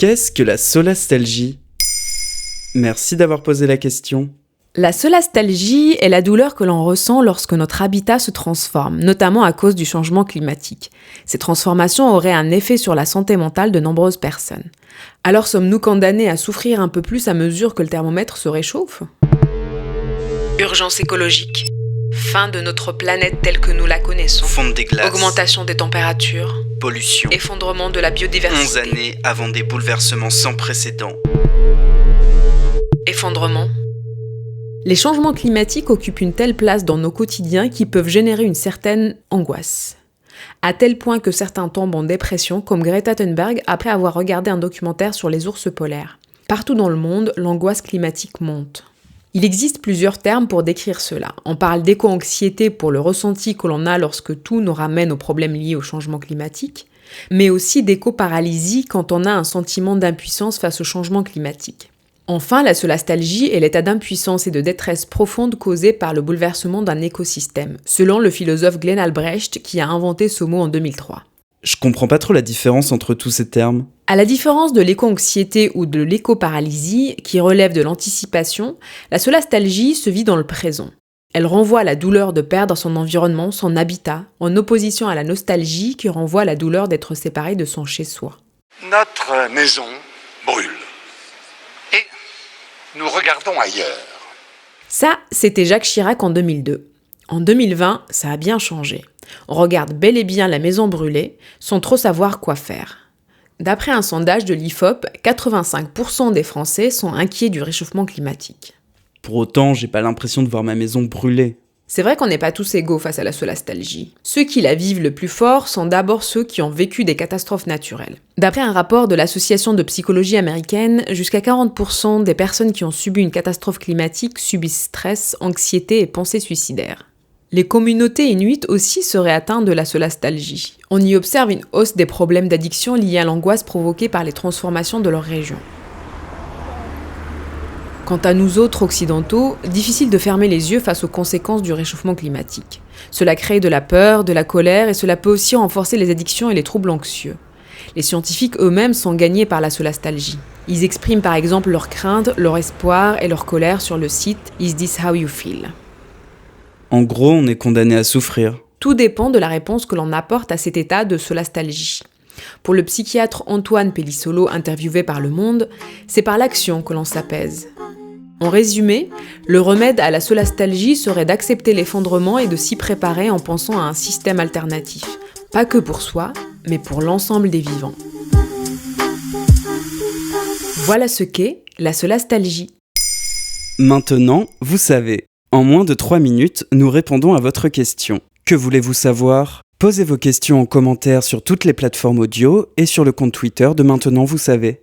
Qu'est-ce que la solastalgie ? Merci d'avoir posé la question. La solastalgie est la douleur que l'on ressent lorsque notre habitat se transforme, notamment à cause du changement climatique. Ces transformations auraient un effet sur la santé mentale de nombreuses personnes. Alors sommes-nous condamnés à souffrir un peu plus à mesure que le thermomètre se réchauffe ? Urgence écologique. Fin de notre planète telle que nous la connaissons. Fonte des glaces. Augmentation des températures. Pollution. Effondrement de la biodiversité. 11 années avant des bouleversements sans précédent. Effondrement. Les changements climatiques occupent une telle place dans nos quotidiens qu'ils peuvent générer une certaine angoisse. À tel point que certains tombent en dépression, comme Greta Thunberg, après avoir regardé un documentaire sur les ours polaires. Partout dans le monde, l'angoisse climatique monte. Il existe plusieurs termes pour décrire cela. On parle d'éco-anxiété pour le ressenti que l'on a lorsque tout nous ramène aux problèmes liés au changement climatique, mais aussi d'éco-paralysie quand on a un sentiment d'impuissance face au changement climatique. Enfin, la solastalgie est l'état d'impuissance et de détresse profonde causé par le bouleversement d'un écosystème, selon le philosophe Glenn Albrecht qui a inventé ce mot en 2003. Je comprends pas trop la différence entre tous ces termes. À la différence de l'éco-anxiété ou de l'éco-paralysie, qui relève de l'anticipation, la solastalgie se vit dans le présent. Elle renvoie à la douleur de perdre son environnement, son habitat, en opposition à la nostalgie qui renvoie à la douleur d'être séparé de son chez-soi. Notre maison brûle. Et nous regardons ailleurs. Ça, c'était Jacques Chirac en 2002. En 2020, ça a bien changé. On regarde bel et bien la maison brûlée, sans trop savoir quoi faire. D'après un sondage de l'IFOP, 85% des Français sont inquiets du réchauffement climatique. Pour autant, j'ai pas l'impression de voir ma maison brûler. C'est vrai qu'on n'est pas tous égaux face à la solastalgie. Ceux qui la vivent le plus fort sont d'abord ceux qui ont vécu des catastrophes naturelles. D'après un rapport de l'Association de psychologie américaine, jusqu'à 40% des personnes qui ont subi une catastrophe climatique subissent stress, anxiété et pensées suicidaires. Les communautés inuites aussi seraient atteintes de la solastalgie. On y observe une hausse des problèmes d'addiction liés à l'angoisse provoquée par les transformations de leur région. Quant à nous autres occidentaux, difficile de fermer les yeux face aux conséquences du réchauffement climatique. Cela crée de la peur, de la colère et cela peut aussi renforcer les addictions et les troubles anxieux. Les scientifiques eux-mêmes sont gagnés par la solastalgie. Ils expriment par exemple leurs craintes, leur espoir et leur colère sur le site « Is this how you feel ?» En gros, on est condamné à souffrir. Tout dépend de la réponse que l'on apporte à cet état de solastalgie. Pour le psychiatre Antoine Pellissolo interviewé par Le Monde, c'est par l'action que l'on s'apaise. En résumé, le remède à la solastalgie serait d'accepter l'effondrement et de s'y préparer en pensant à un système alternatif. Pas que pour soi, mais pour l'ensemble des vivants. Voilà ce qu'est la solastalgie. Maintenant, vous savez. En moins de 3 minutes, nous répondons à votre question. Que voulez-vous savoir ? Posez vos questions en commentaire sur toutes les plateformes audio et sur le compte Twitter de Maintenant Vous Savez.